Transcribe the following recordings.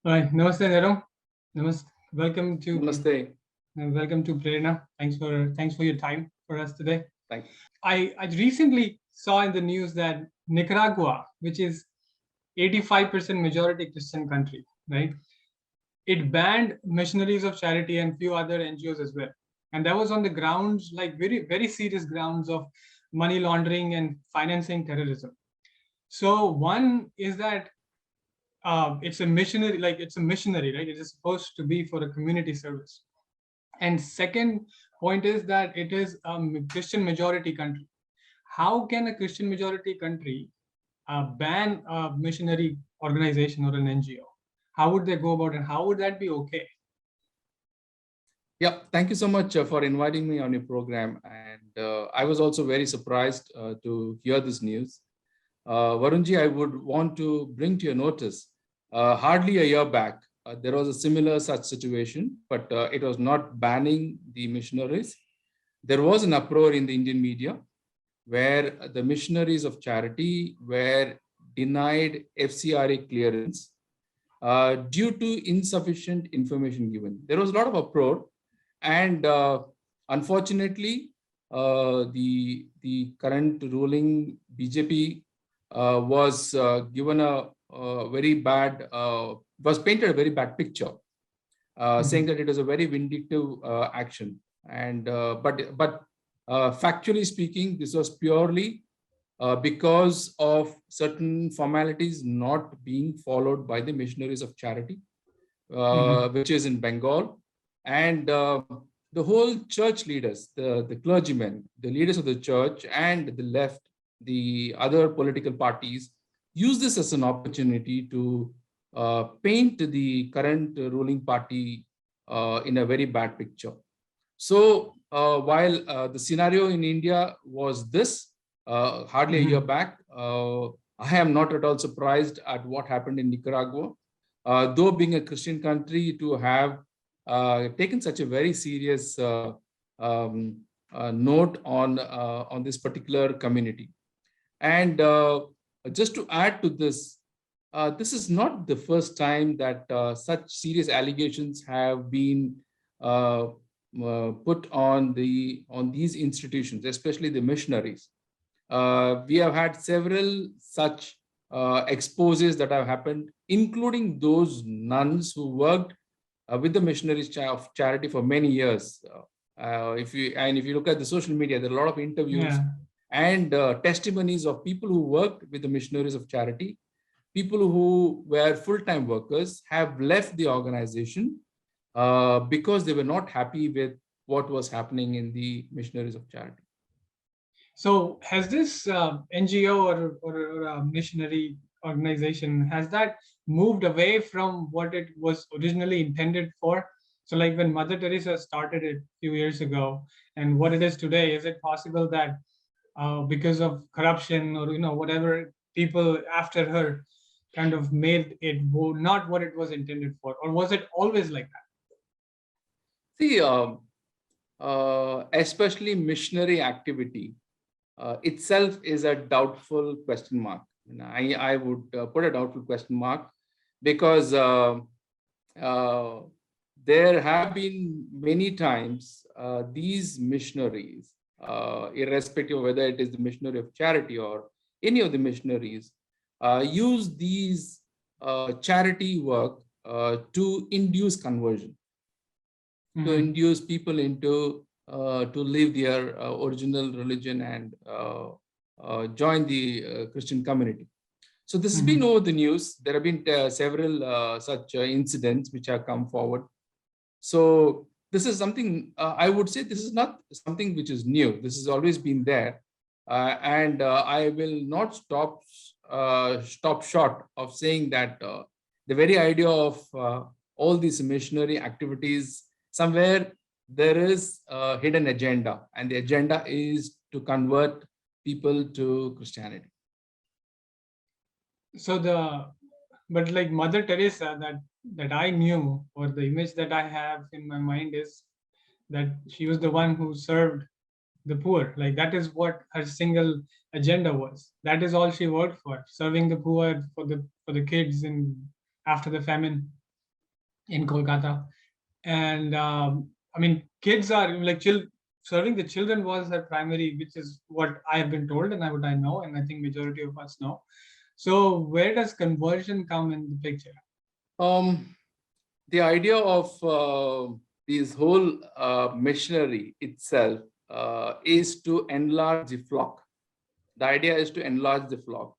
Hi, namaste, Jerome. Namaste. Namaste. Welcome to Prerna. Thanks for your time for us today. Thank I recently saw in the news that Nicaragua, which is 85% majority Christian country, right? It banned missionaries of charity and few other NGOs as well. And that was on the grounds, like very, very serious grounds of money laundering and financing terrorism. So one is that it's a missionary, right? It is supposed to be for a community service. And second point is that it is a Christian majority country. How can a Christian majority country ban a missionary organization or an NGO? How would they go about it? How would that be okay? Yeah, thank you so much for inviting me on your program. And I was also very surprised to hear this news. Varunji, I would want to bring to your notice, hardly a year back, there was a similar such situation, but it was not banning the missionaries. There was an uproar in the Indian media where the missionaries of charity were denied FCRA clearance due to insufficient information given. There was a lot of uproar, and unfortunately, the current ruling BJP was given a very bad was painted a very bad picture, saying that it was a very vindictive action. And but factually speaking, this was purely because of certain formalities not being followed by the missionaries of charity, which is in Bengal. And the whole church leaders, the clergymen, the leaders of the church and the left, the other political parties, use this as an opportunity to paint the current ruling party in a very bad picture. So while the scenario in India was this, hardly a year back, I am not at all surprised at what happened in Nicaragua. Though being a Christian country, to have taken such a very serious note on this particular community. And just to add to this, this is not the first time that such serious allegations have been put on these institutions, especially the missionaries. We have had several such exposes that have happened, including those nuns who worked with the missionaries of charity for many years. If you look at the social media, there are a lot of interviews and testimonies of people who worked with the missionaries of charity. People who were full-time workers have left the organization because they were not happy with what was happening in the missionaries of charity. So has this NGO or missionary organization, has that moved away from what it was originally intended for? So like when Mother Teresa started it a few years ago and what it is today, is it possible that because of corruption or whatever, people after her kind of made it not what it was intended for, or was it always like that? See, especially missionary activity itself is a doubtful question mark. I would put a doubtful question mark because there have been many times these missionaries, irrespective of whether it is the missionary of charity or any of the missionaries, use these charity work to induce conversion, to induce people into to leave their original religion and join the Christian community. So this has been over the news. There have been several such incidents which have come forward. So this is something, I would say this is not something which is new. This has always been there. And I will not stop short of saying that the very idea of all these missionary activities, somewhere there is a hidden agenda, and the agenda is to convert people to Christianity. So but like Mother Teresa that I knew, or the image that I have in my mind is that she was the one who served the poor. Like that is what her single agenda was. That is all she worked for, serving the poor, for the kids and after the famine. in Kolkata. And I mean, kids are like serving the children was her primary, which is what I have been told and what I know, and I think majority of us know. So where does conversion come in the picture? Um, the idea of this whole missionary itself is to enlarge the flock. The idea is to enlarge the flock,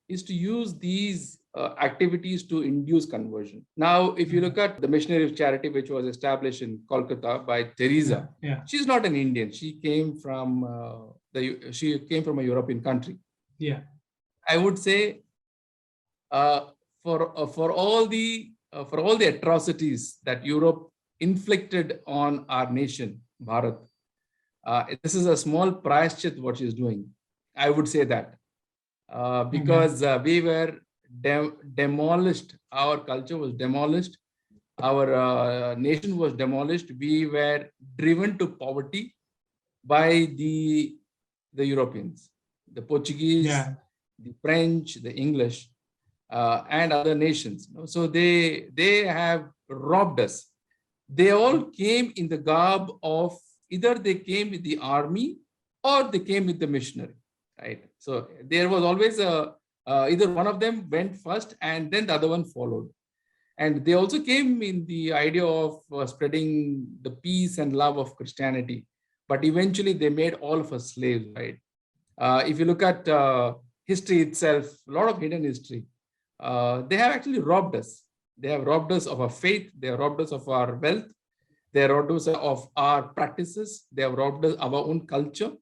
is to use these activities to induce conversion. Now, if you look at the missionary of charity, which was established in Kolkata by Teresa, she's not an Indian. She came from a European country. Yeah, I would say for all the atrocities that Europe inflicted on our nation, Bharat, this is a small prayashchit what she's doing. I would say that because we were demolished, our culture was demolished, our nation was demolished. We were driven to poverty by the Europeans, the Portuguese, the French, the English, and other nations. So they have robbed us. They all came in the garb of either they came with the army or they came with the missionary, right? So there was always either one of them went first and then the other one followed. And they also came in the idea of spreading the peace and love of Christianity. But eventually they made all of us slaves, right? If you look at history itself, a lot of hidden history, they have actually robbed us. They have robbed us of our faith. They have robbed us of our wealth. They have robbed us of our practices. They have robbed us of our own culture.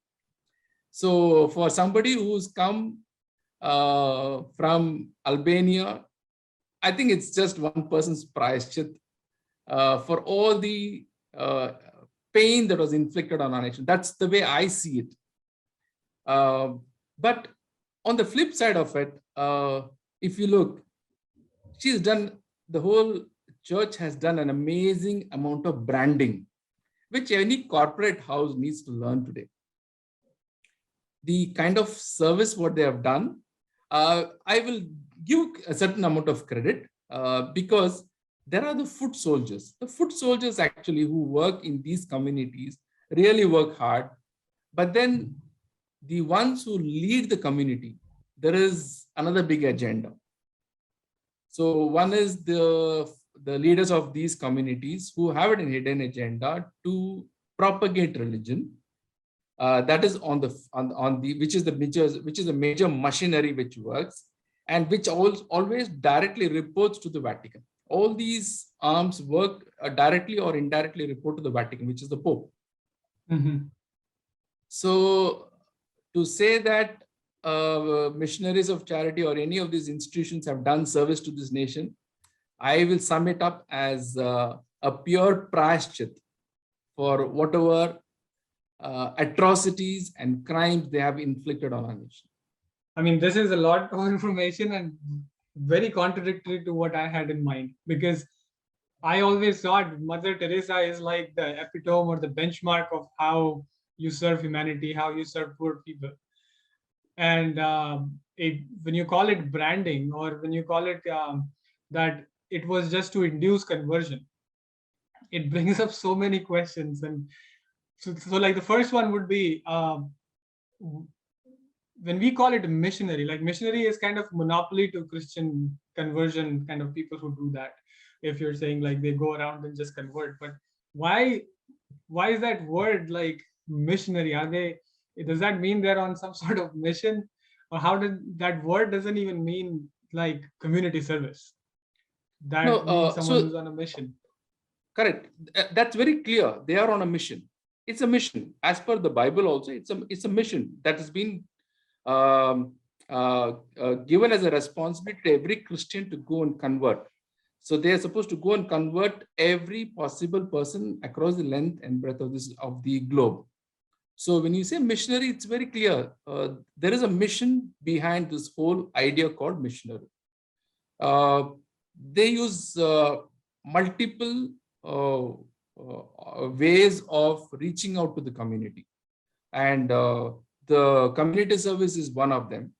So for somebody who's come from Albania, I think it's just one person's prayashchit for all the pain that was inflicted on our nation. That's the way I see it. But on the flip side of it, if you look, the whole church has done an amazing amount of branding, which any corporate house needs to learn today. The kind of service what they have done, I will give a certain amount of credit because there are the foot soldiers. The foot soldiers actually who work in these communities really work hard. But then the ones who lead the community, there is another big agenda. So one is the leaders of these communities who have an hidden agenda to propagate religion. That is which is the major machinery which works and which always directly reports to the Vatican. All these arms work directly or indirectly report to the Vatican, which is the Pope. So to say that missionaries of charity or any of these institutions have done service to this nation, I will sum it up as a pure prayashchit for whatever atrocities and crimes they have inflicted on our nation. I mean, this is a lot of information and very contradictory to what I had in mind, because I always thought Mother Teresa is like the epitome or the benchmark of how you serve humanity, how you serve poor people. And when you call it branding, or when you call it that it was just to induce conversion, it brings up so many questions. And so like the first one would be, when we call it a missionary, like missionary is kind of monopoly to Christian conversion kind of people who do that. If you're saying like they go around and just convert, but why is that word like missionary? Does that mean they're on some sort of mission? Or how did that word doesn't even mean like community service? That means someone who's on a mission. Correct. That's very clear. They are on a mission. It's a mission. As per the Bible also, it's a mission that has been given as a responsibility to every Christian to go and convert. So they are supposed to go and convert every possible person across the length and breadth of the globe. So when you say missionary, it's very clear. There is a mission behind this whole idea called missionary. They use multiple ways of reaching out to the community. And the community service is one of them.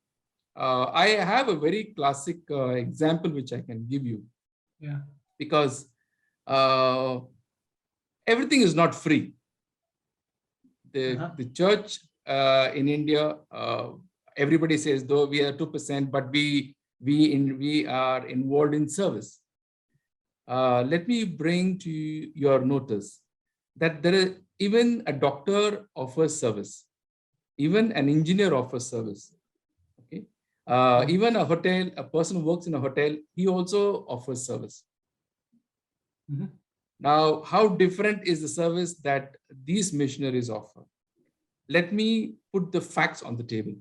I have a very classic example which I can give you. Yeah. Because uh, everything is not free. The church in India, everybody says, though we are 2%, but we are involved in service. Let me bring to your notice that there is even a doctor offers service, even an engineer offers service. Okay, even a hotel, a person who works in a hotel, he also offers service. Now, how different is the service that these missionaries offer? Let me put the facts on the table.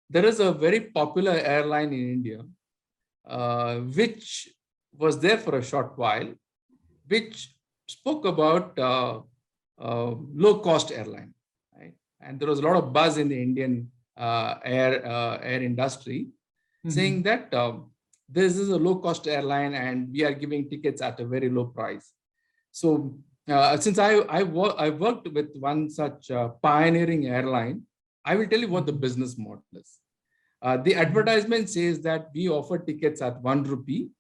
There is a very popular airline in India, which was there for a short while, which spoke about low-cost airline, right? And there was a lot of buzz in the Indian air industry, saying that this is a low-cost airline and we are giving tickets at a very low price. So since I worked with one such pioneering airline, I will tell you what the business model is. The advertisement says that we offer tickets at 1 rupee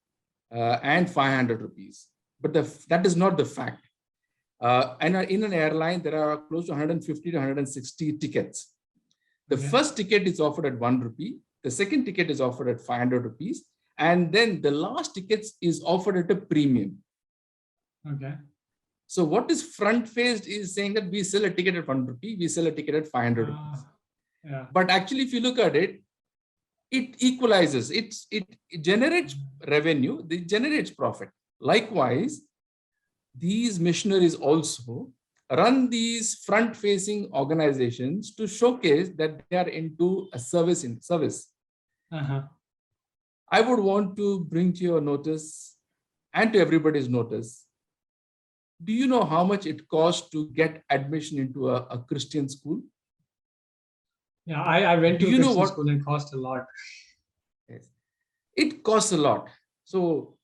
and 500 rupees. But that is not the fact. And in an airline, there are close to 150 to 160 tickets. The first ticket is offered at 1 rupee. The second ticket is offered at 500 rupees. And then the last tickets is offered at a premium. Okay. So what is front-faced is saying that we sell a ticket at 1 rupee, we sell a ticket at 500 rupees. Yeah. But actually, if you look at it, it equalizes, it generates revenue, it generates profit. Likewise, these missionaries also run these front-facing organizations to showcase that they are into a service. I would want to bring to your notice and to everybody's notice, do you know how much it costs to get admission into a Christian school? Yeah, I went to a Christian school and it cost a lot. Yes, it costs a lot. So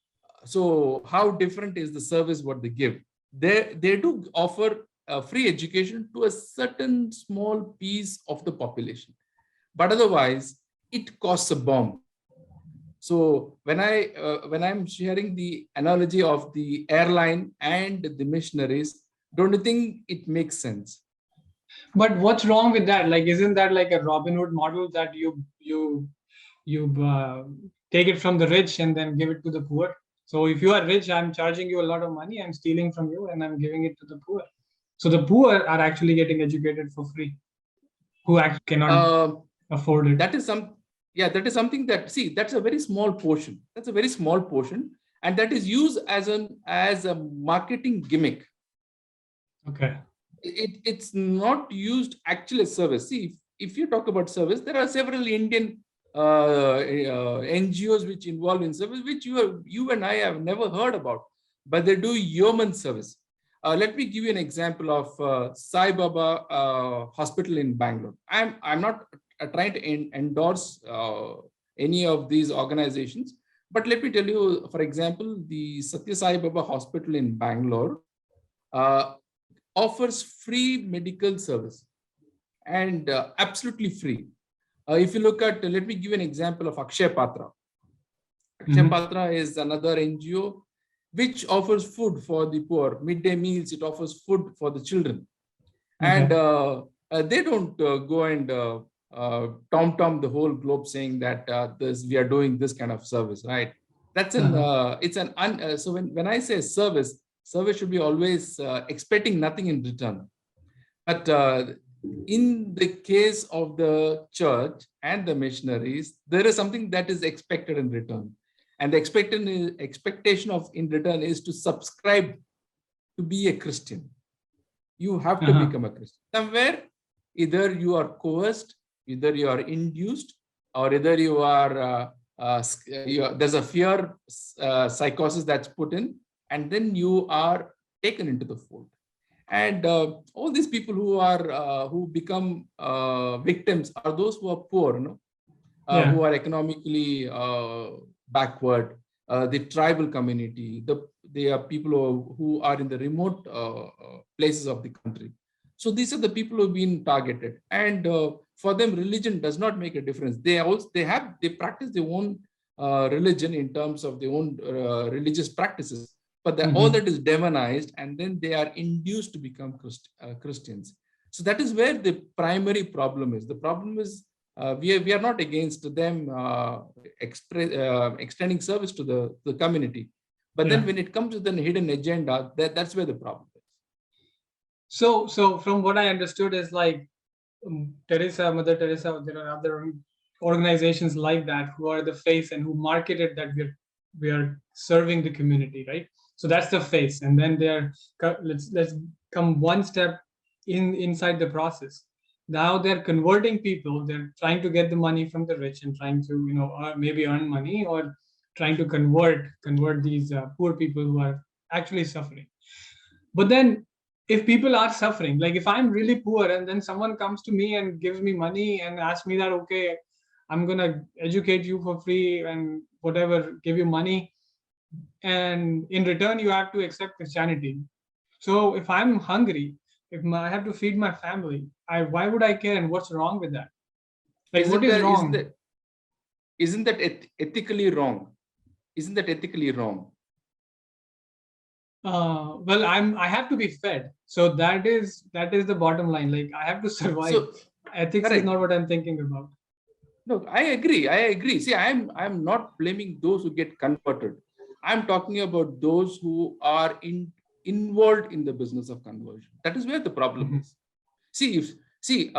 how different is the service what they give? They do offer free education to a certain small piece of the population, but otherwise it costs a bomb. So when I'm sharing the analogy of the airline and the missionaries, don't you think it makes sense? But what's wrong with that? Like, isn't that like a Robinhood model that you take it from the rich and then give it to the poor? So if you are rich, I'm charging you a lot of money, I'm stealing from you, and I'm giving it to the poor. So the poor are actually getting educated for free, who actually cannot afford it. That is something that, see, that's a very small portion. That's a very small portion, and that is used as a marketing gimmick. Okay. It's not used actually as service. See, if you talk about service, there are several Indian NGOs which involve in service, which you and I have never heard about, but they do yeoman service. Let me give you an example of Sai Baba Hospital in Bangalore. I'm not trying to endorse any of these organizations, but let me tell you, for example, the Satya Sai Baba Hospital in Bangalore offers free medical service, and absolutely free. If you look at, let me give you an example of Akshay Patra. Akshay Patra is another NGO which offers food for the poor, midday meals. It offers food for the children, and they don't go and tom the whole globe saying that we are doing this kind of service, right? That's so when I say service should be always expecting nothing in return. But in the case of the church and the missionaries, there is something that is expected in return. And the expectation of in return is to subscribe to be a Christian. You have to become a Christian. Somewhere, either you are coerced, either you are induced, or either you are, there's a fear psychosis that's put in, and then you are taken into the fold. And all these people who become victims are those who are poor, who are economically backward, the tribal community, they are people who are in the remote places of the country. So these are the people who have been targeted, and for them, religion does not make a difference. They practice their own religion in terms of their own religious practices, but all Mhm. that is demonized, and then they are induced to become Christians. So that is where the primary problem is. The problem is we are not against them extending service to the community. But then Yeah. when it comes to the hidden agenda, that's where the problem is. So from what I understood is like Teresa, Mother Teresa, there are other organizations like that who are the face and who marketed that we are serving the community, right? So that's the face, and then let's come one step inside the process. Now they're converting people. They're trying to get the money from the rich and trying to maybe earn money, or trying to convert these poor people who are actually suffering. But then if people are suffering, like if I'm really poor and then someone comes to me and gives me money and asks me that, okay, I'm gonna educate you for free and whatever, give you money, and in return you have to accept Christianity. So if I'm hungry, I have to feed my family, why would I care, and what's wrong with that? Like, what Isn't is there? wrong? Isn't that ethically wrong? Isn't that ethically wrong? Well, I have to be fed, so that is the bottom line. Like, I have to survive. So Ethics is correct. not what I'm thinking about. No, I agree. I agree. See, I'm not blaming those who get converted. I'm talking about those who are involved in the business of conversion. That is where the problem Mhm. is. See,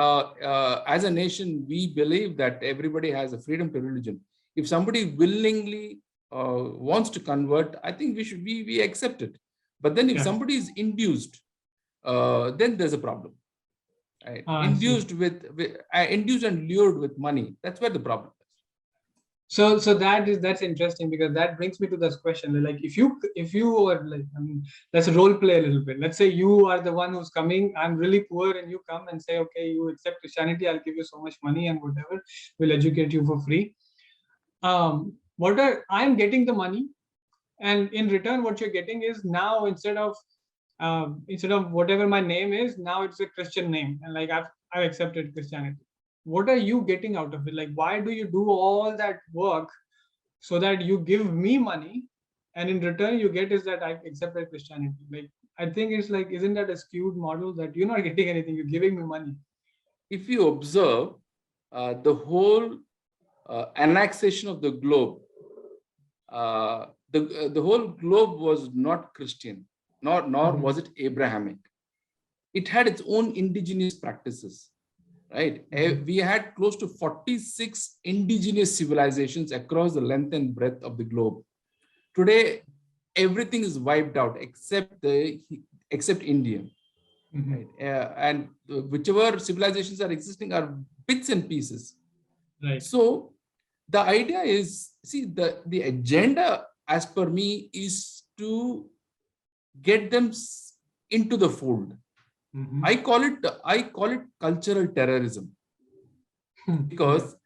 as a nation, we believe that everybody has a freedom to religion. If somebody willingly wants to convert, I think we accept it. But then if Yeah. somebody is induced, then there's a problem. Right? I see. Induced and lured with money. That's where the problem is. So that's interesting, because that brings me to this question. Like, if you are like, I mean, let's role play a little bit. Let's say you are the one who's coming. I'm really poor, and you come and say, okay, you accept Christianity. I'll give you so much money and whatever. We'll educate you for free. I'm getting the money, and in return, what you're getting is, now instead of whatever my name is, now it's a Christian name, and like I've accepted Christianity. What are you getting out of it? Like, why do you do all that work so that you give me money, and in return you get is that I accepted Christianity? Like, I think it's like, isn't that a skewed model, that you're not getting anything, you're giving me money? If you observe the whole annexation of the globe, the whole globe was not Christian, nor Mhm. was it Abrahamic. It had its own indigenous practices, right? Mhm. We had close to 46 indigenous civilizations across the length and breadth of the globe. Today, everything is wiped out except India, Mhm. right? And whichever civilizations are existing are bits and pieces. Right. So the idea is, see, the agenda, as per me, is to get them into the fold. Mhm. I call it cultural terrorism, Yeah. because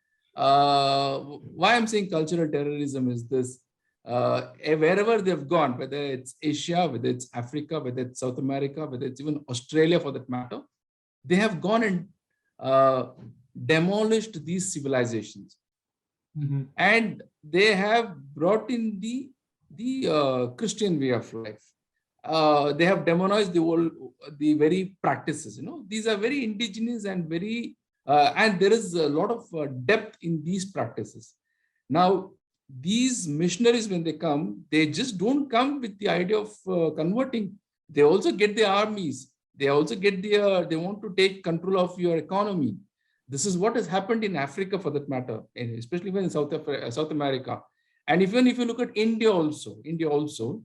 why I'm saying cultural terrorism is this: wherever they've gone, whether it's Asia, whether it's Africa, whether it's South America, whether it's even Australia for that matter, they have gone and uh, demolished these civilizations, Mhm. and they have brought in the Christian way of life. They have demonized the very practices. These are very indigenous and and there is a lot of depth in these practices. Now, these missionaries, when they come, they just don't come with the idea of converting. They also get the armies. They also get they want to take control of your economy. This is what has happened in Africa, for that matter, and especially when in South America. And even if you look at India also,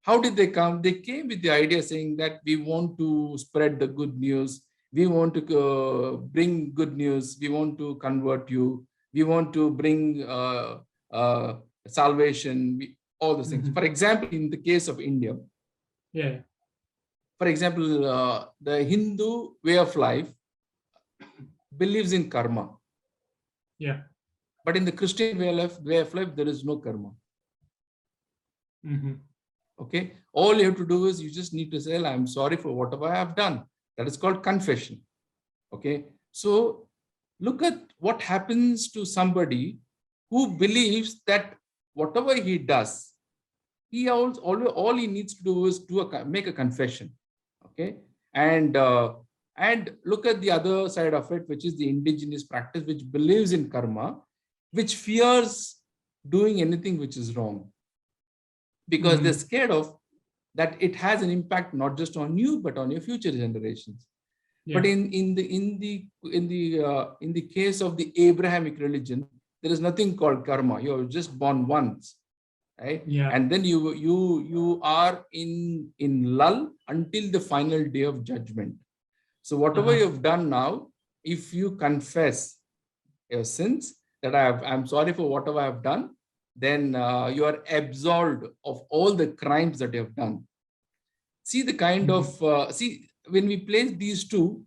how did they come? They came with the idea saying that we want to spread the good news. We want to bring good news. We want to convert you. We want to bring uh, salvation, all those things. Mhm. For example, in the case of India, Yeah. for example, the Hindu way of life believes in karma. Yeah. But in the Christian way of life, there is no karma. Mhm. Okay. All you have to do is you just need to say, I'm sorry for whatever I have done. That is called confession. Okay. So look at what happens to somebody who believes that whatever he does, he all he needs to do is make a confession. Okay, and look at the other side of it, which is the indigenous practice, which believes in karma, which fears doing anything which is wrong, because they're scared of that it has an impact not just on you but on your future generations. But in the case of the Abrahamic religion, there is nothing called karma. You're just born once, right? And then you are in lull until the final day of judgment. So whatever you've done now, if you confess your sins, that I'm sorry for whatever I've done, then you are absolved of all the crimes that you have done. See the kind of when we place these two,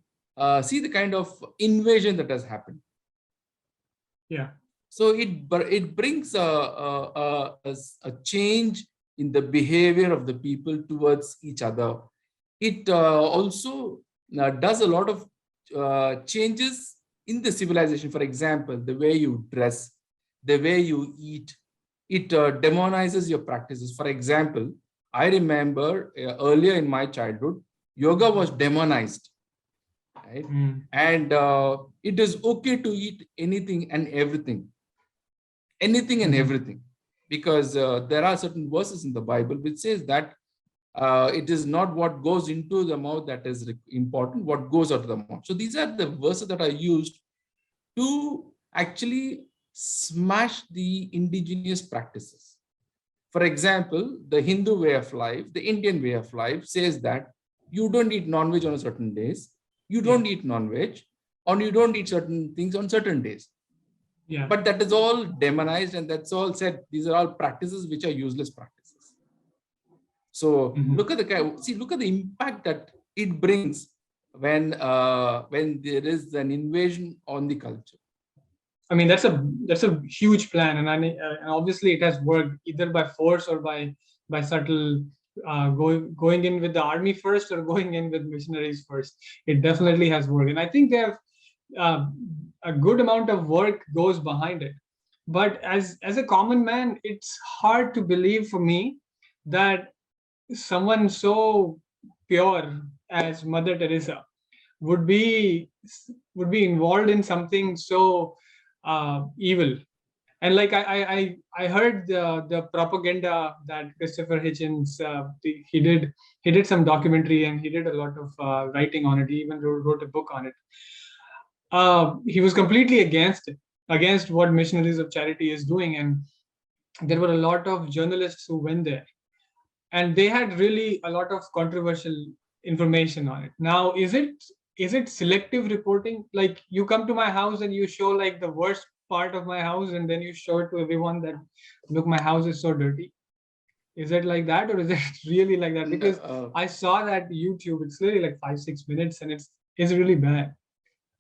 see the kind of invasion that has happened. So it brings a change in the behavior of the people towards each other. It also does a lot of changes in the civilization. For example, the way you dress, the way you eat, it demonizes your practices. For example, I remember earlier in my childhood, yoga was demonized, right? And it is okay to eat anything and everything. Anything and everything, because there are certain verses in the Bible which says that it is not what goes into the mouth that is important, what goes out of the mouth. So these are the verses that are used to actually smash the indigenous practices. For example, the Hindu way of life, the Indian way of life says that you don't eat non-veg on certain days, you don't eat non-veg, or you don't eat certain things on certain days. But that is all demonized, and that's all said. These are all practices which are useless practices. So look at the impact that it brings when there is an invasion on the culture. I mean, that's a huge plan, and obviously it has worked either by force or by subtle going in with the army first or going in with missionaries first. It definitely has worked, and I think they have a good amount of work goes behind it. But as a common man, it's hard to believe for me that someone so pure as Mother Teresa would be involved in something so evil. And like I heard the propaganda that Christopher Hitchens he did some documentary, and he did a lot of writing on it. He even wrote a book on it. He was completely against it, against what Missionaries of Charity is doing, and there were a lot of journalists who went there, and they had really a lot of controversial information on it. Now, is it selective reporting? Like, you come to my house and you show like the worst part of my house, and then you show it to everyone that, look, my house is so dirty. Is it like that, or is it really like that? Because I saw that YouTube, it's really like 5-6 minutes, and it's really bad.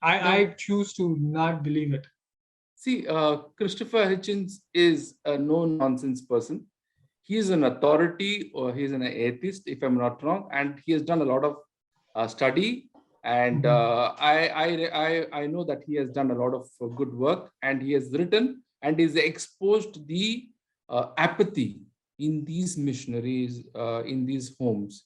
I choose to not believe it. See, Christopher Hitchens is a no-nonsense person. He is an authority, or he is an atheist, if I'm not wrong, and he has done a lot of study. And I know that he has done a lot of good work, and he has written and is exposed the apathy in these missionaries, in these homes.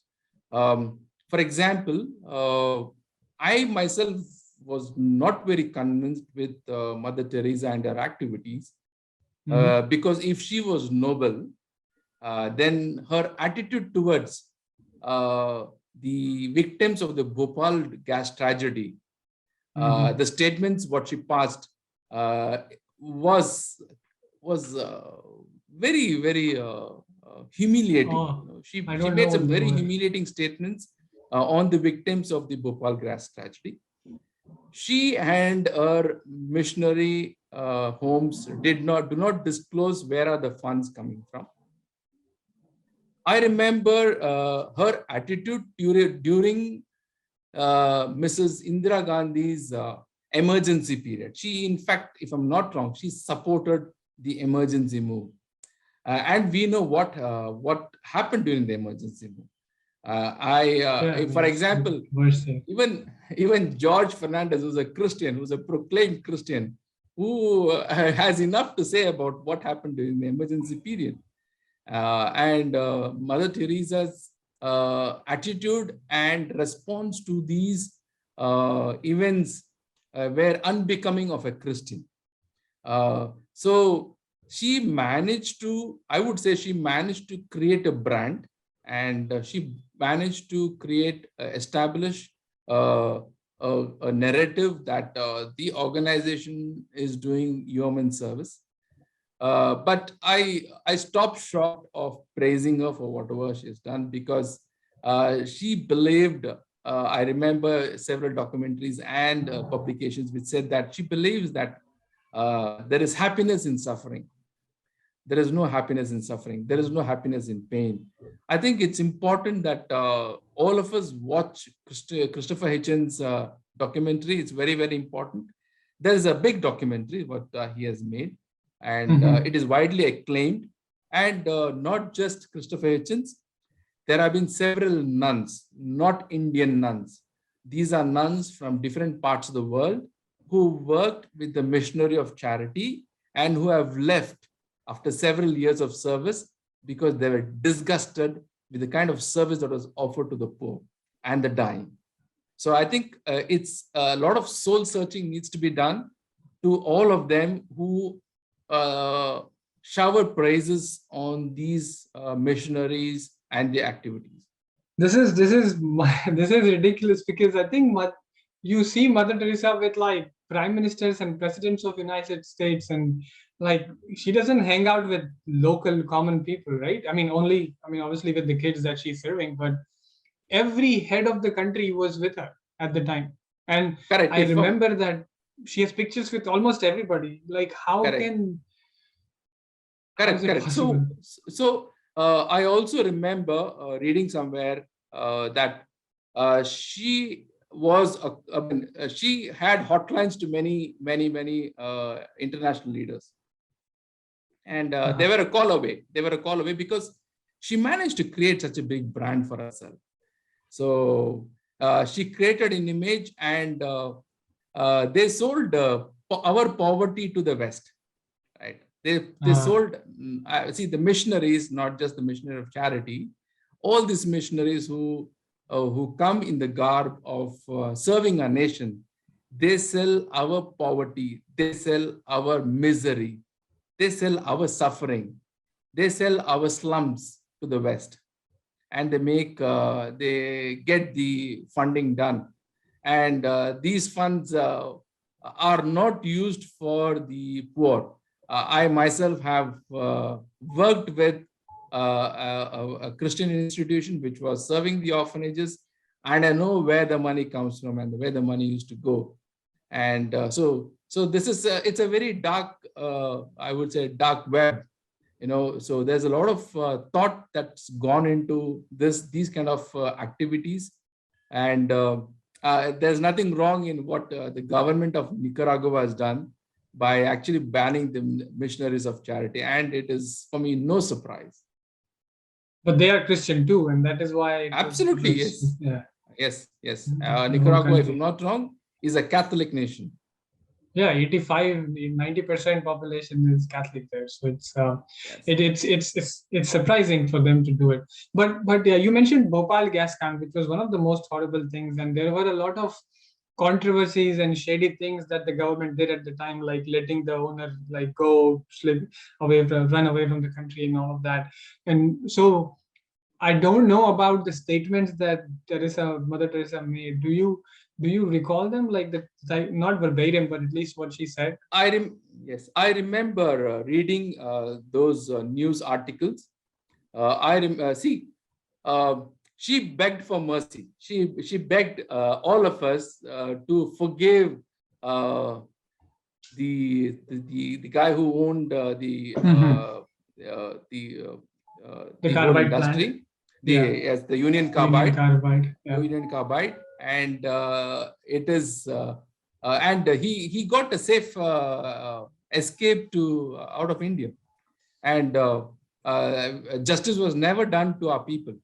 For example, I myself was not very convinced with Mother Teresa and her activities, because if she was noble, then her attitude towards the victims of the Bhopal gas tragedy, the statements what she passed was very, very humiliating. She made some very humiliating statements on the victims of the Bhopal gas tragedy. She and her missionary homes do not disclose where are the funds coming from. I remember her attitude during Mrs. Indira Gandhi's emergency period. She, in fact, if I'm not wrong, she supported the emergency move. And we know what happened during the emergency move. For example, even George Fernandez, who's a Christian, who's a proclaimed Christian, who has enough to say about what happened during the emergency period. And Mother Teresa's attitude and response to these events were unbecoming of a Christian. So she managed to, I would say, she managed to create a brand, and she managed to create, establish a narrative that the organization is doing human service. But I stopped short of praising her for whatever she's done, because she believed, I remember several documentaries and publications which said that she believes that there is happiness in suffering. There is no happiness in suffering. There is no happiness in pain. I think it's important that all of us watch Christopher Hitchens' documentary. It's very, very important. There is a big documentary what he has made, and it is widely acclaimed. And not just Christopher Hitchens, there have been several nuns, not Indian nuns. These are nuns from different parts of the world who worked with the missionary of charity and who have left after several years of service because they were disgusted with the kind of service that was offered to the poor and the dying. So I think it's a lot of soul searching needs to be done to all of them who showered praises on these missionaries and their activities. This is this is ridiculous, because I think you see Mother Teresa with like prime ministers and presidents of United States, and like she doesn't hang out with local common people, right? I mean, obviously with the kids that she's serving, but every head of the country was with her at the time. And Correct. I remember that she has pictures with almost everybody. Like, how Correct. can Correct. So I also remember reading somewhere that she was she had hotlines to many international leaders, and they were a call away. They were a call away because she managed to create such a big brand for herself. So she created an image, and they sold our poverty to the West, right? They sold, see, the missionaries, not just the missionary of charity, all these missionaries who come in the garb of serving our nation, they sell our poverty, they sell our misery, they sell our suffering, they sell our slums to the West, and they get the funding done. And these funds are not used for the poor. I myself have worked with a Christian institution which was serving the orphanages, and I know where the money comes from and where the money used to go. And so this is it's a very dark, I would say, dark web. So there's a lot of thought that's gone into these kind of activities, and there's nothing wrong in what the government of Nicaragua has done by actually banning the missionaries of charity, and it is, for me, no surprise. But they are Christian too, and that is why. Absolutely, yes. Yeah. Yes. Nicaragua, if I'm not wrong, is a Catholic nation. Yeah, 90% population is Catholic there, so it's surprising for them to do it. But yeah, you mentioned Bhopal gas camp, which was one of the most horrible things, and there were a lot of controversies and shady things that the government did at the time, like letting the owner like run away from the country and all of that. And so I don't know about the statements that Mother Teresa made. Do you recall them, like not verbatim, but at least what she said? Yes, I remember reading those news articles. She begged for mercy. She begged all of us to forgive the guy who owned the whole industry, the Union Carbide. Union Carbide, and it is and he got a safe escape out of India, and justice was never done to our people.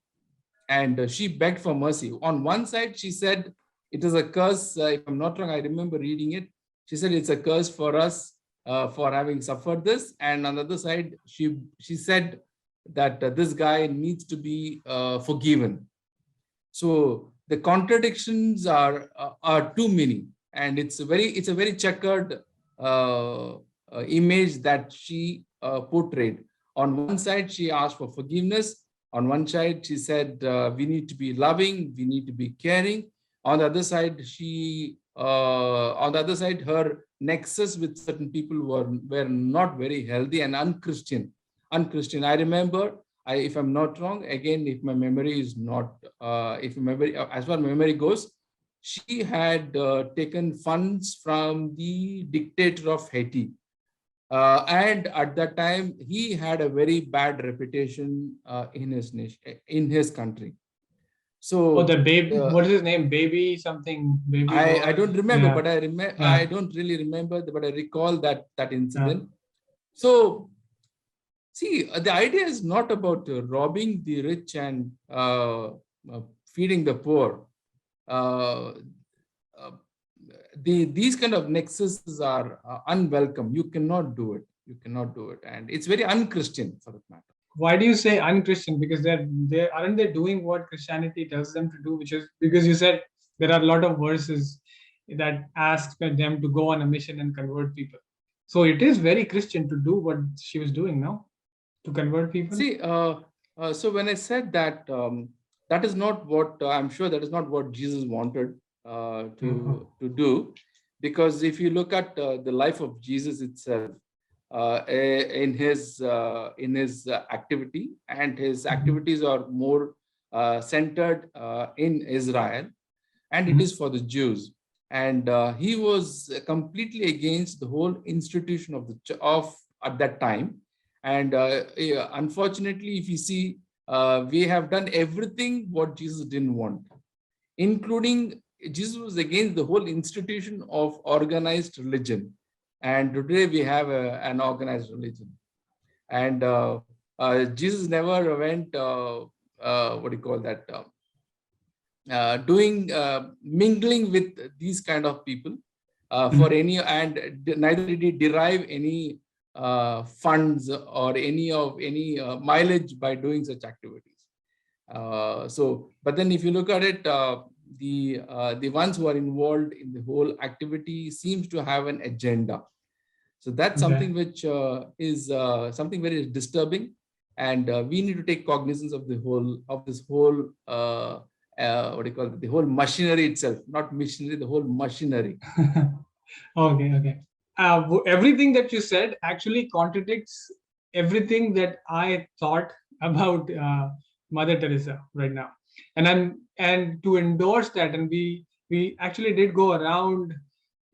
And she begged for mercy. On one side, she said, it is a curse. If I'm not wrong, I remember reading it. She said, it's a curse for us for having suffered this, and on the other side, she said that this guy needs to be forgiven. So the contradictions are too many, and it's a very checkered image that she portrayed. On one side, she asked for forgiveness. On one side, she said we need to be loving, we need to be caring. On the other side, her nexus with certain people were not very healthy and unchristian. I remember, if I'm not wrong, again, if my memory is not, if memory, as far as memory goes, she had taken funds from the dictator of Haiti. And at that time, he had a very bad reputation in his nation, in his country. So, the baby, what is his name? Baby something. Baby. I don't remember, Yeah. but I remember. Yeah. I don't really remember, but I recall that incident. So, see, the idea is not about robbing the rich and feeding the poor. These kind of nexuses are unwelcome. You cannot do it. And it's very unchristian for that matter. Why do you say unchristian? Because they aren't they doing what Christianity tells them to do, which is, because you said there are a lot of verses that ask them to go on a mission and convert people. So it is very Christian to do what she was doing now, to convert people. See, so when I said that, that is not what I'm sure that is not what Jesus wanted to do, because if you look at the life of Jesus itself, in his activity, and his activities are more centered in Israel, and it is for the Jews, and he was completely against the whole institution of at that time. And unfortunately, if you see, we have done everything what Jesus didn't want, including Jesus was against the whole institution of organized religion. And today we have an organized religion. And Jesus never went, what do you call that, mingling with these kind of people for any, and neither did he derive any funds or any mileage by doing such activities. But then if you look at it, the ones who are involved in the whole activity seems to have an agenda. So that's something which is something very disturbing, and we need to take cognizance of this whole what do you call it, the whole machinery itself, not missionary, the whole machinery. Okay. Everything that you said actually contradicts everything that I thought about Mother Teresa right now, and to endorse that, and we actually did go around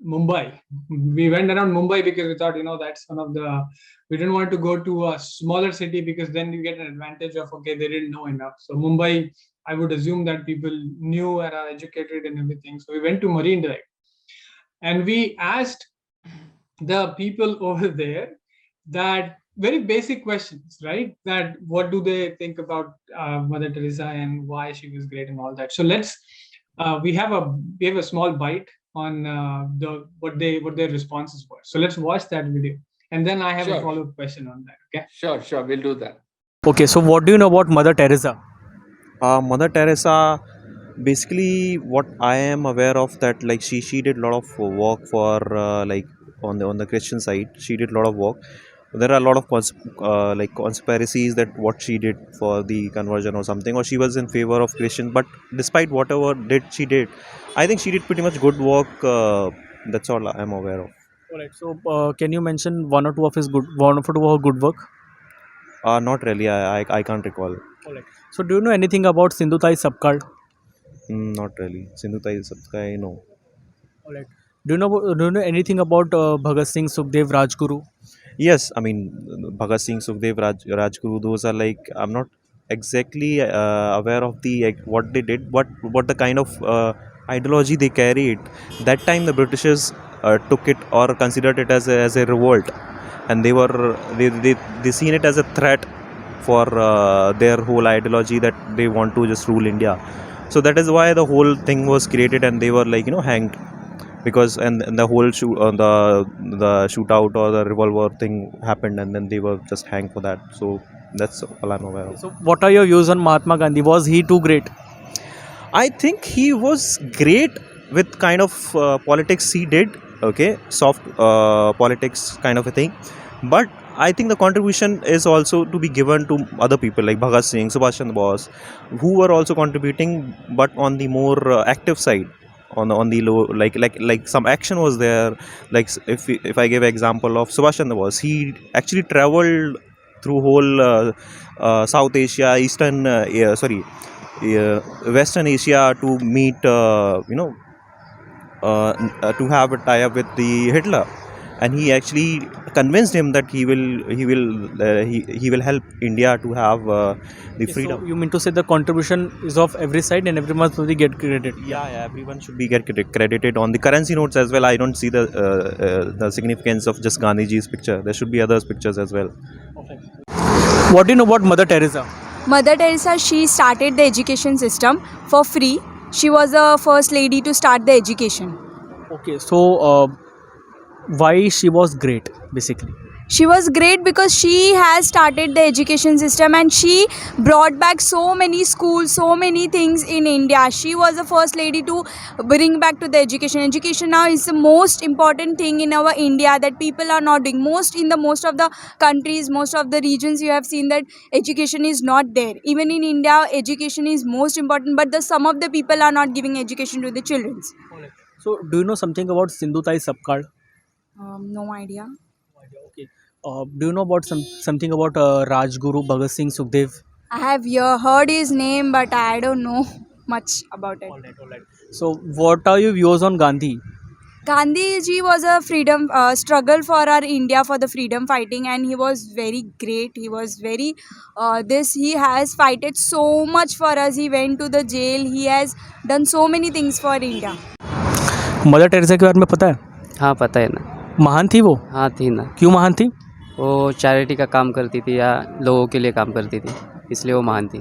Mumbai. We went around Mumbai because we thought, that's one of the, we didn't want to go to a smaller city because then you get an advantage of, okay, they didn't know enough. So Mumbai, I would assume that people knew and are educated and everything. So we went to Marine Drive and we asked the people over there that very basic questions, right? That what do they think about Mother Teresa and why she was great and all that. So let's, we have a small bite on what their responses were. So let's watch that video, and then I have a follow-up question on that. Okay. Sure, we'll do that. Okay, so what do you know about Mother Teresa? Mother Teresa, basically, what I am aware of, that like she did a lot of work for like on the Christian side. She did a lot of work. There are a lot of like conspiracies that what she did for the conversion or something, or she was in favor of Christian. But despite whatever she did, I think she did pretty much good work. That's all I'm aware of. Alright, so can you mention one or two of her good work? Not really. I can't recall. Alright. So do you know anything about Sindhutai subcult? Not really. Sindhutai Sabkai, no. Alright. Do you know anything about Bhagat Singh, Sukhdev, Rajguru? Yes, I mean Bhagat Singh, Sukhdev, Rajguru. Those are like, I'm not exactly aware of the what they did, what the kind of ideology they carried. That time the Britishers took it or considered it as a revolt, and they seen it as a threat for their whole ideology that they want to just rule India. So that is why the whole thing was created, and they were like hanged. because and the whole the shootout or the revolver thing happened, and then they were just hanged for that. So that's all I'm aware of. So what are your views on Mahatma Gandhi? Was he too great? I think he was great with kind of politics he did. Okay, soft politics kind of a thing, but I think the contribution is also to be given to other people like Bhagat Singh, Subhash Chandra Bose, who were also contributing, but on the more active side. On the low, like some action was there. Like if I give example of Subhash Chandra Bose, he actually traveled through whole South Asia, Eastern, Western Asia to meet, to have a tie-up with the Hitler, and he actually convinced him that he will help India to have the freedom. So you mean to say the contribution is of every side and everyone will get credit? Yeah, everyone should be get credited on the currency notes as well. I don't see the significance of just Gandhiji's picture. There should be others pictures as well. What do you know about Mother Teresa? Mother Teresa, she started the education system for free. She was the first lady to start the education. Okay, so why she was great basically? She was great because she has started the education system and she brought back so many schools, so many things in India. She was the first lady to bring back to the education. Education now is the most important thing in our India that people are not doing. Most of the countries, most of the regions, you have seen that education is not there. Even in India, education is most important, but some of the people are not giving education to the children. So do you know something about Sindhutai Sabkal? No idea. Okay. Do you know about something about Rajguru Bhagat Singh Sukhdev? I have heard his name, but I don't know much about it. All right. So what are your views on Gandhi? Gandhi ji was a freedom struggle for our India for the freedom fighting, and he was very great. He was very he has fighted so much for us. He went to the jail. He has done so many things for India. Mother Teresa के बारे में पता है? हाँ पता है ना। महान थी वो? हाँ थी ना। क्यों महान थी? वो चैरिटी का काम करती थी या लोगों के लिए काम करती थी, इसलिए वो महान थी।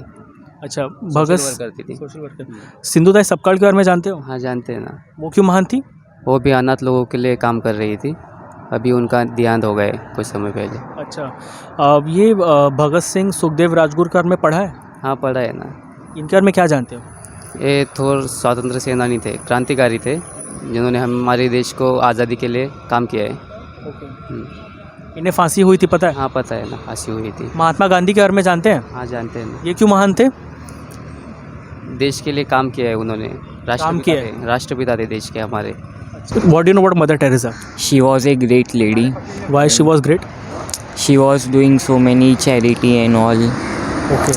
अच्छा, भगत करती थी। Social worker. सिंधुताई सपकाल के बारे में जानते हो? हाँ जानते हैं ना। वो क्यों महान थी? वो भी अनाथ लोगों के लिए काम कर रही थी। अभी उनका देहांत हो गए कुछ समय पहले। अच्छा, ये भगत सिंह सुखदेव राजगुरु के बारे में पढ़ा है? हाँ पढ़ा है ना। इनके बारे में क्या जानते हो? ये थोर स्वतंत्र सेनानी थे, क्रांतिकारी थे, जिन्होंने हमारे देश को आज़ादी के लिए काम किया है। इन्हें फांसी हुई थी पता है? हाँ पता है ना, फांसी हुई थी। महात्मा गांधी के बारे में जानते हैं? हाँ जानते हैं ना। ये क्यों महान थे? देश के लिए काम किया है उन्होंने, राष्ट्रपिता थे देश के हमारे। What do you know about Mother Teresa? She was a great lady. Why she was great? She was doing so many charity and all. Okay.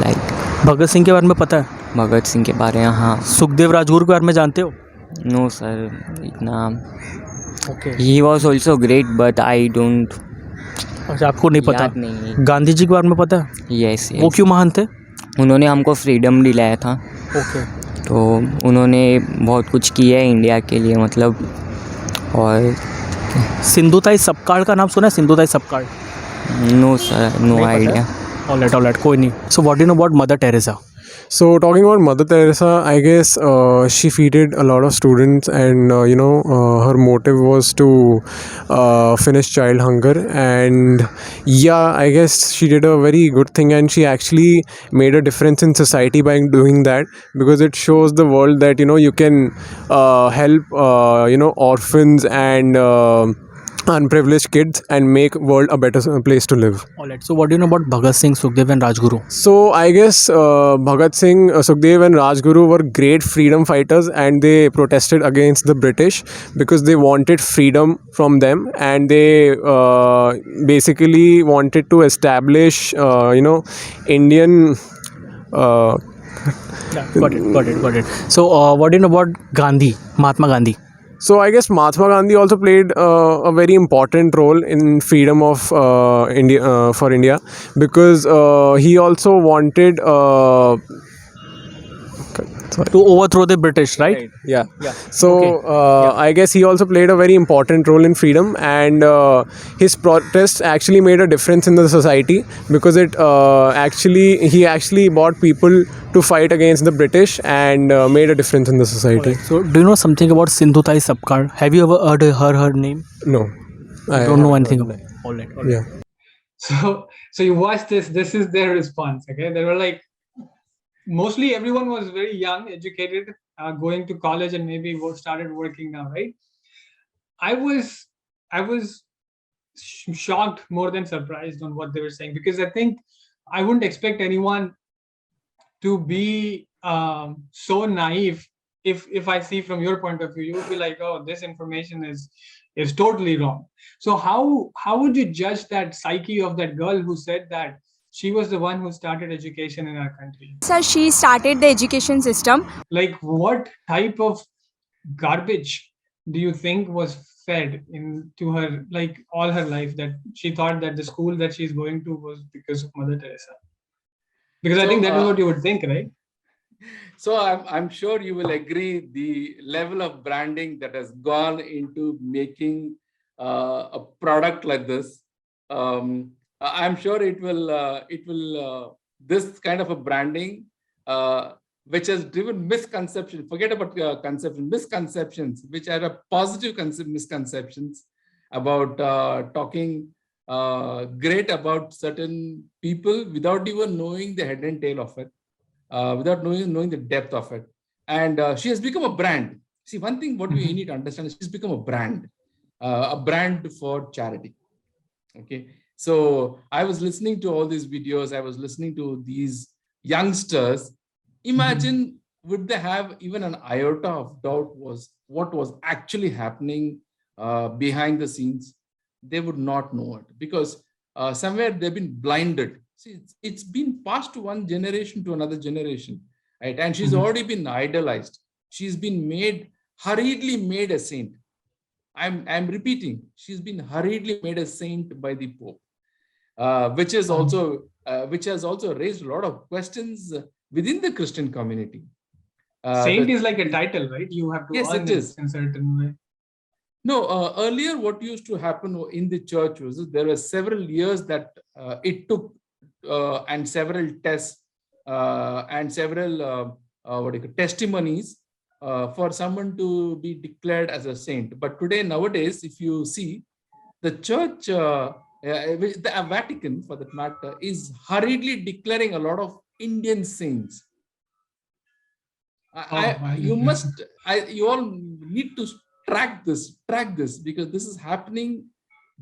Like Bhagat Singh के बारे में पता है? भगत सिंह के बारे में हाँ। सुखदेव राजगुरु के बारे में जानते हो? No sir, इतना। Okay. He was also great but I don't। अच्छा, आपको नहीं पता? याद नहीं है। गांधी जी के बारे में पता है? Yes, yes। वो क्यों महान थे? उन्होंने हमको फ्रीडम दिलाया था। Okay. तो उन्होंने बहुत कुछ किया है इंडिया के लिए मतलब। और सिंधुताई सपकाल का नाम सुना है? Sindhutai Sapkal? No sir, no idea. All right, कोई नहीं। So what do you know about Mother Teresa? So talking about Mother Teresa, I guess she feeded a lot of students, and her motive was to finish child hunger. And yeah, I guess she did a very good thing, and she actually made a difference in society by doing that, because it shows the world that you can help orphans and unprivileged kids and make world a better place to live. Alright, so what do you know about Bhagat Singh, Sukhdev and Rajguru? So I guess Bhagat Singh, Sukhdev and Rajguru were great freedom fighters, and they protested against the British because they wanted freedom from them, and they basically wanted to establish Indian Got it. So what do you know about Gandhi, Mahatma Gandhi? So I guess Mahatma Gandhi also played a very important role in freedom of India, for India, because he also wanted to overthrow the British, right? Yeah. Yeah. So Okay. I guess he also played a very important role in freedom, and his protest actually made a difference in the society, because he actually brought people to fight against the British and made a difference in the society. Alright. So, do you know something about Sindhu Tai Sabkar? Have you ever heard her name? No, I Don't know haven't anything heard about it. All right. that. Yeah. So you watch this. This is their response. Okay, they were like, mostly everyone was very young, educated, going to college, and maybe started working now, right? I was shocked more than surprised on what they were saying, because I think I wouldn't expect anyone to be so naive. If I see from your point of view, you would be like, oh, this information is totally wrong. So how would you judge that psyche of that girl who said that she was the one who started education in our country? So she started the education system. Like, what type of garbage do you think was fed into her, like, all her life, that she thought that the school that she's going to was because of Mother Teresa? Because I think that is what you would think, right? So I'm sure you will agree the level of branding that has gone into making a product like this. I'm sure it will this kind of a branding which has driven misconceptions. Forget about misconceptions, which are a positive misconceptions about talking great about certain people without even knowing the head and tail of it. Without knowing the depth of it. And she has become a brand. See, one thing what we need to understand is she's become a brand for charity. Okay. So I was listening to all these videos. I was listening to these youngsters. Imagine, would they have even an iota of doubt was what was actually happening behind the scenes? They would not know it, because somewhere they've been blinded. See, it's been passed to one generation to another generation, right? And she's already been idolized. She's been hurriedly made a saint. I'm repeating, she's been hurriedly made a saint by the Pope, which has also raised a lot of questions within the Christian community. Saint is like a title, right? You have to earn it in a certain way. No, earlier what used to happen in the church was there were several years that it took and several tests and several testimonies for someone to be declared as a saint. But today, nowadays, if you see, the church, the Vatican for that matter, is hurriedly declaring a lot of Indian saints. You all need to track this, because this is happening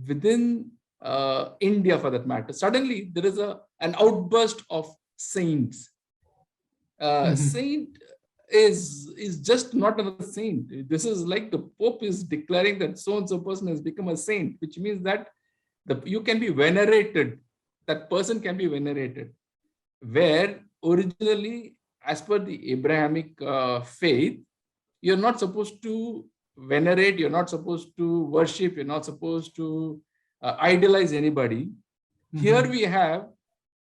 within India for that matter. Suddenly there is an outburst of saints. Saint is just not another saint. This is like the Pope is declaring that so and so person has become a saint, which means that you can be venerated. That person can be venerated, where originally, as per the Abrahamic faith, you're not supposed to venerate, you're not supposed to worship, you're not supposed to idolize anybody. Here we have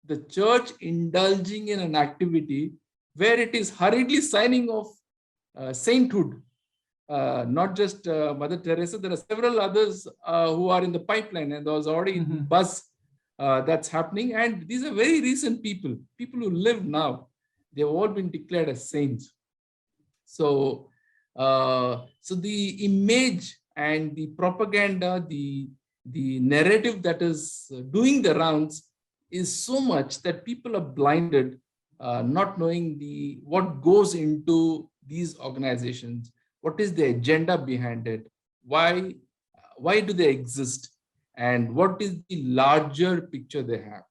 the church indulging in an activity where it is hurriedly signing off sainthood. Not just Mother Teresa, there are several others who are in the pipeline, and there was already buzz that's happening. And these are very recent people who live now. They've all been declared as saints. So, so the image and the propaganda, the narrative that is doing the rounds is so much that people are blinded, not knowing what goes into these organizations, what is the agenda behind it, why do they exist, and what is the larger picture they have.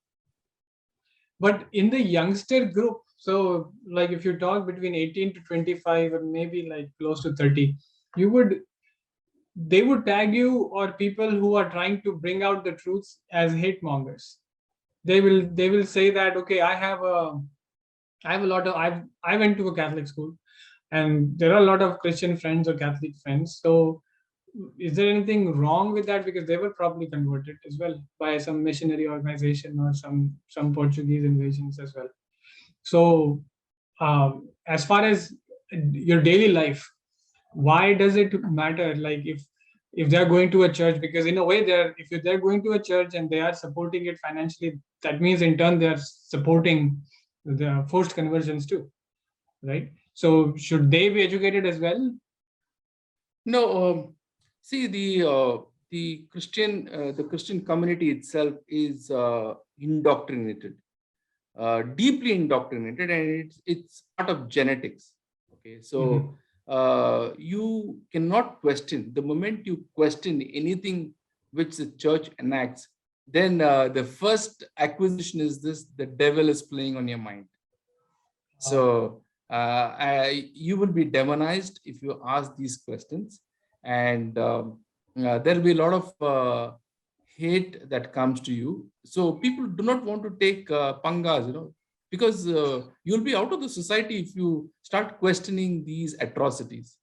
But in the youngster group, so like if you talk between 18 to 25 or maybe like close to 30, they would tag you, or people who are trying to bring out the truths, as hate mongers. They will say that, okay, I went to a Catholic school, and there are a lot of Christian friends or Catholic friends. So is there anything wrong with that? Because they were probably converted as well by some missionary organization or some Portuguese invasions as well. So as far as your daily life, why does it matter? Like if they're going to a church, because in a way if they're going to a church and they are supporting it financially, that means in turn they are supporting the forced conversions too, right? So should they be educated as well? No, see the Christian community itself is indoctrinated, deeply indoctrinated, and it's part of genetics. Okay, so you cannot question. The moment you question anything which the church enacts, then the first acquisition is this: the devil is playing on your mind. So you will be demonized if you ask these questions, and there will be a lot of hate that comes to you. So people do not want to take pangas, because you'll be out of the society if you start questioning these atrocities.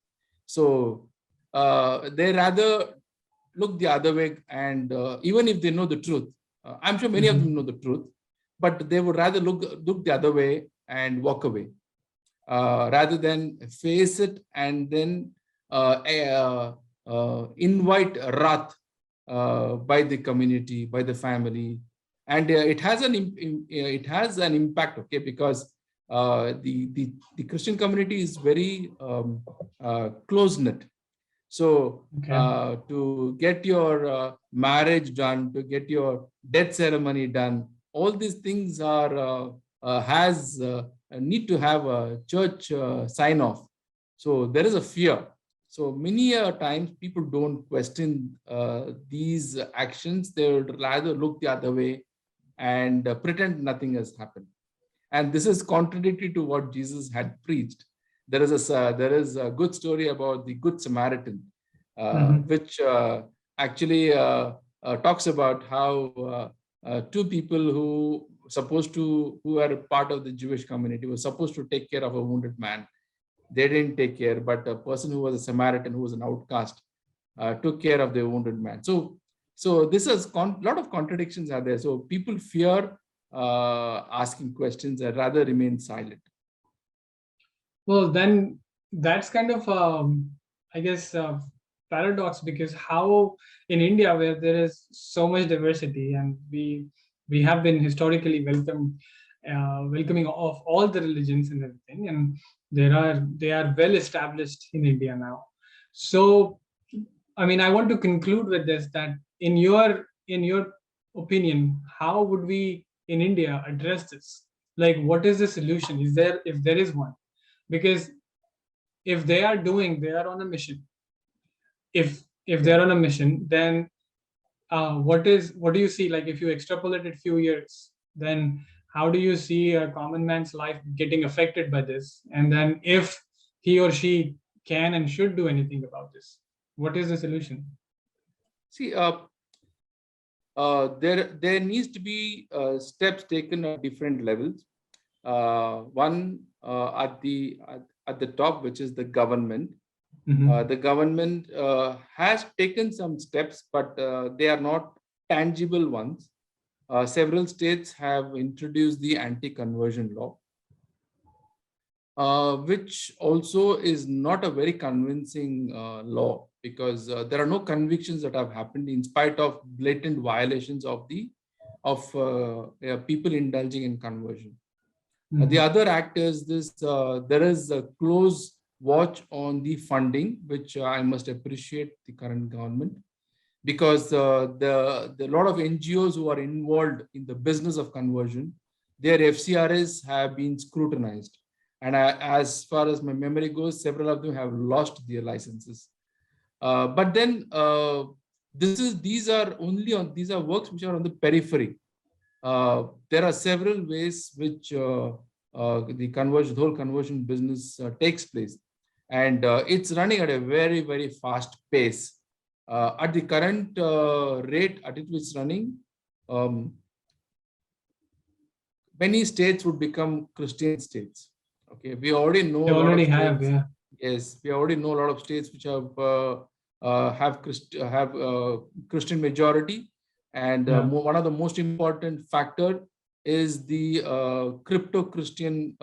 So they rather look the other way, and even if they know the truth, I'm sure many of them know the truth, but they would rather look the other way and walk away, rather than face it and then invite wrath by the community, by the family, and it has an impact. Okay, because the Christian community is very close knit. So to get your marriage done, to get your death ceremony done, all these things are need to have a church sign off. So there is a fear. So many times people don't question these actions. They would rather look the other way and pretend nothing has happened. And this is contradictory to what Jesus had preached. There is a good story about the Good Samaritan, which actually talks about how two people who are part of the Jewish community were supposed to take care of a wounded man. They didn't take care, but a person who was a Samaritan, who was an outcast, took care of the wounded man. So this is a lot of contradictions are there. So people fear asking questions and rather remain silent. Well, then that's kind of, I guess, paradox, because how in India, where there is so much diversity and we have been historically welcoming of all the religions and everything, and they are well established in India now. So, I mean, I want to conclude with this, that in your opinion, how would we in India address this? Like, what is the solution? If there is one? Because if they are on a mission, if they're on a mission, then what do you see? Like, if you extrapolate it few years, then how do you see a common man's life getting affected by this? And then if he or she can and should do anything about this, what is the solution? See, there needs to be steps taken at different levels. One at the top, which is the government. The government has taken some steps, but they are not tangible ones. Several states have introduced the anti-conversion law, which also is not a very convincing law, because there are no convictions that have happened in spite of blatant violations of people indulging in conversion. The other act is this: there is a close watch on the funding, which I must appreciate the current government, because the lot of NGOs who are involved in the business of conversion, their FCRAs have been scrutinized. And as far as my memory goes, several of them have lost their licenses. But then these are works which are on the periphery. There are several ways which the whole conversion business takes place, and it's running at a very, very fast pace. At the current rate at which it's running, many states would become Christian states. Okay, we already know. They already have, yeah. Yes, we already know a lot of states which have Christian majority, and one of the most important factor is the crypto Christian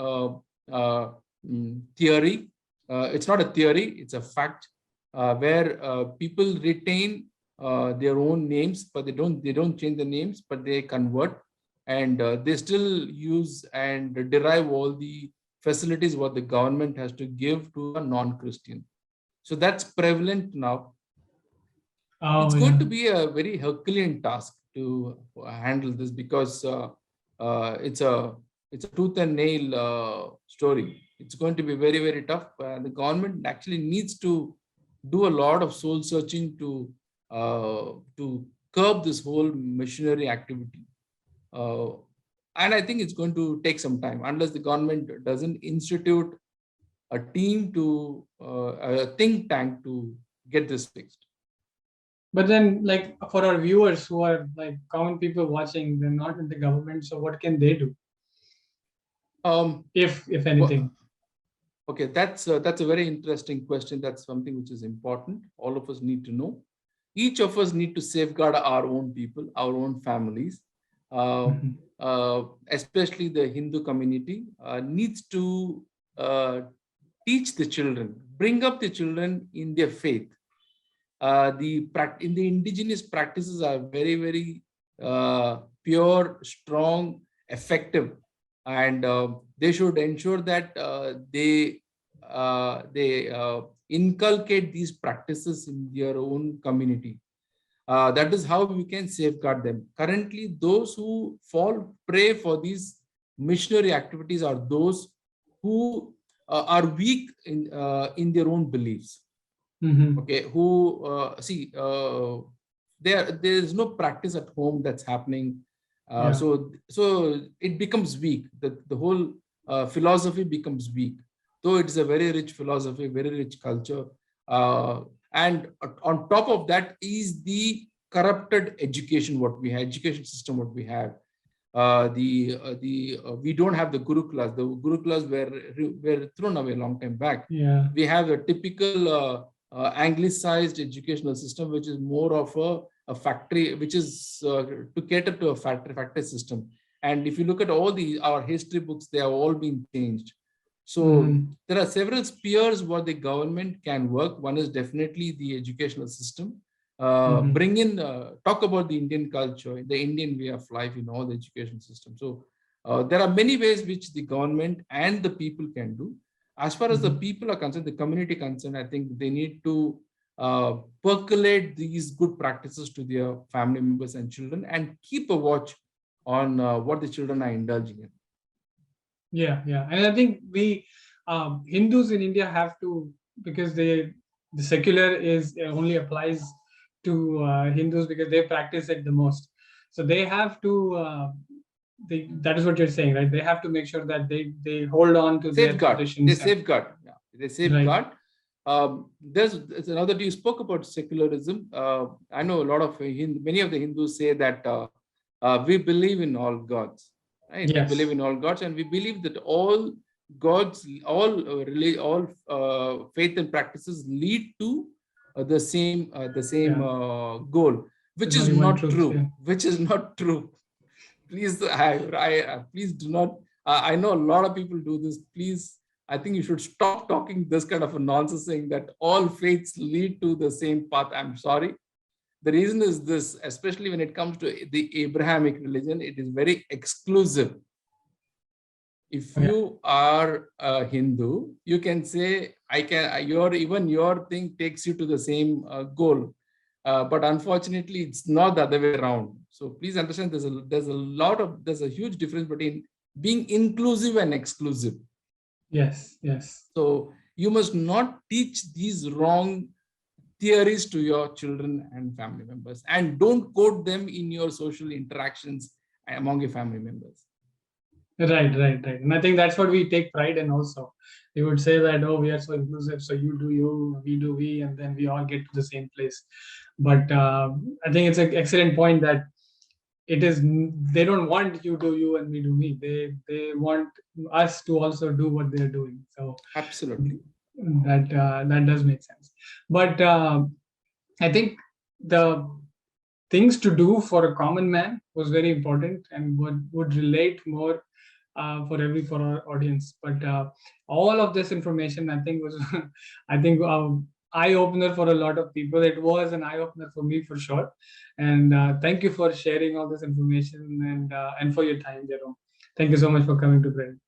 theory. It's not a theory, it's a fact, where people retain their own names, but they don't change the names, but they convert, and they still use and derive all the facilities what the government has to give to a non-Christian. So that's prevalent now. It's going to be a very Herculean task to handle this, because it's a tooth and nail story. It's going to be very, very tough. The government actually needs to do a lot of soul searching to curb this whole missionary activity. And I think it's going to take some time, unless the government doesn't institute a team to a think tank to get this fixed. But then, like, for our viewers who are like common people watching, they're not in the government, so what can they do? If anything. Okay, that's a very interesting question. That's something which is important. All of us need to know. Each of us need to safeguard our own people, our own families. Especially the Hindu community needs to teach the children, bring up the children in their faith. The indigenous practices are very, very pure, strong, effective, and they should ensure that they inculcate these practices in their own community. That is how we can safeguard them. Currently, those who fall prey for these missionary activities are those who are weak in their own beliefs. Okay, who there is no practice at home that's happening, so it becomes weak. The whole philosophy becomes weak, though it's a very rich philosophy, very rich culture, and on top of that is the corrupted education education system what we have. We don't have the gurukulas. The gurukulas were thrown away a long time back. We have a typical anglicized educational system, which is more of a factory, which is to cater to a factory system. And if you look at all our history books, they have all been changed. So there are several spheres where the government can work. One is definitely the educational system. Bring in, talk about the Indian culture, the Indian way of life in all the education system. So there are many ways which the government and the people can do. As far as the people are concerned, the community concerned, I think they need to percolate these good practices to their family members and children, and keep a watch on what the children are indulging in. Yeah, and I think we Hindus in India have to, because the secular is only applies to Hindus because they practice it the most. So they have to. That is what you're saying, right? They have to make sure that they hold on to their traditions. They safeguard. Yeah, they safeguard. Right. There's another. You spoke about secularism. I know a lot of many of the Hindus say that we believe in all gods. Right? Yes. We believe in all gods, and we believe that all gods, all faith and practices lead to the same goal, which is not true. Yeah. Which is not true. Please, please do not. I know a lot of people do this. Please, I think you should stop talking this kind of a nonsense, saying that all faiths lead to the same path. I'm sorry. The reason is this, especially when it comes to the Abrahamic religion, it is very exclusive. If you are a Hindu, you can say, even your thing takes you to the same goal. But unfortunately, it's not the other way around. So please understand, there's a huge difference between being inclusive and exclusive. Yes. So you must not teach these wrong theories to your children and family members, and don't quote them in your social interactions among your family members. Right. And I think that's what we take pride in also. We would say that, oh, we are so inclusive, so you do you, we do we, and then we all get to the same place. But I think it's an excellent point that they don't want you do you and we do me. They want us to also do what they're doing. So absolutely, that does make sense. But I think the things to do for a common man was very important, and would relate more for our audience. But all of this information, I think, was eye opener for a lot of people. It was an eye opener for me for sure. And thank you for sharing all this information and for your time, Jerome. Thank you so much for coming to Brain.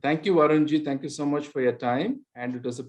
Thank you, Varunji. Thank you so much for your time, and it was a